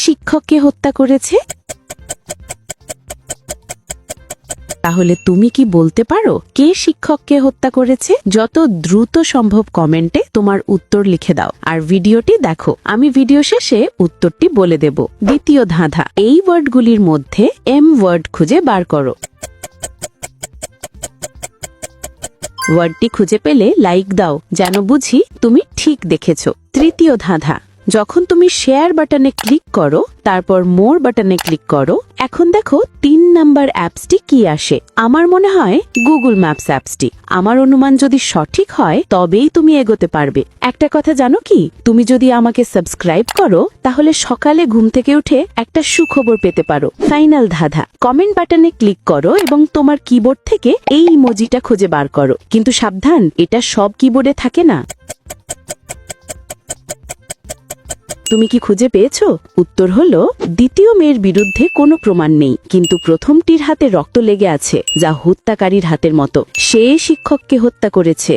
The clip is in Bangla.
শিক্ষককে হত্যা করেছে? তাহলে তুমি কি বলতে পারো কে শিক্ষককে হত্যা করেছে? যত দ্রুত সম্ভব কমেন্টে তোমার উত্তর লিখে দাও আর ভিডিওটি দেখো। আমি ভিডিও শেষে উত্তরটি বলে দেব। দ্বিতীয় ধাঁধা, এই ওয়ার্ডগুলির মধ্যে এম ওয়ার্ড খুঁজে বার করো। ওয়ার্ডটি খুঁজে পেলে লাইক দাও, যেন বুঝি তুমি ঠিক দেখেছো। তৃতীয় ধাঁধা, যখন তুমি শেয়ার বাটনে ক্লিক করো তারপর মোর বাটনে ক্লিক করো, এখন দেখো 3 নাম্বার অ্যাপসটি কি আসে? আমার মনে হয় গুগল ম্যাপস অ্যাপসটি। আমার অনুমান যদি সঠিক হয় তবেই তুমি এগোতে পারবে। একটা কথা জানো কি, তুমি যদি আমাকে সাবস্ক্রাইব করো তাহলে সকালে ঘুম থেকে উঠে একটা সুখবর পেতে পারো। ফাইনাল ধাঁধা, কমেন্ট বাটনে ক্লিক করো এবং তোমার কিবোর্ড থেকে এই ইমোজিটা খুঁজে বার করো। কিন্তু সাবধান, এটা সব কিবোর্ডে থাকে না। তুমি কি খুঁজে পেয়েছো? উত্তর হলো, দ্বিতীয় মেয়ের বিরুদ্ধে কোনো প্রমাণ নেই, কিন্তু প্রথমটির হাতে রক্ত লেগে আছে, যা হত্যাকারীর হাতের মতো। সে শিক্ষককে হত্যা করেছে।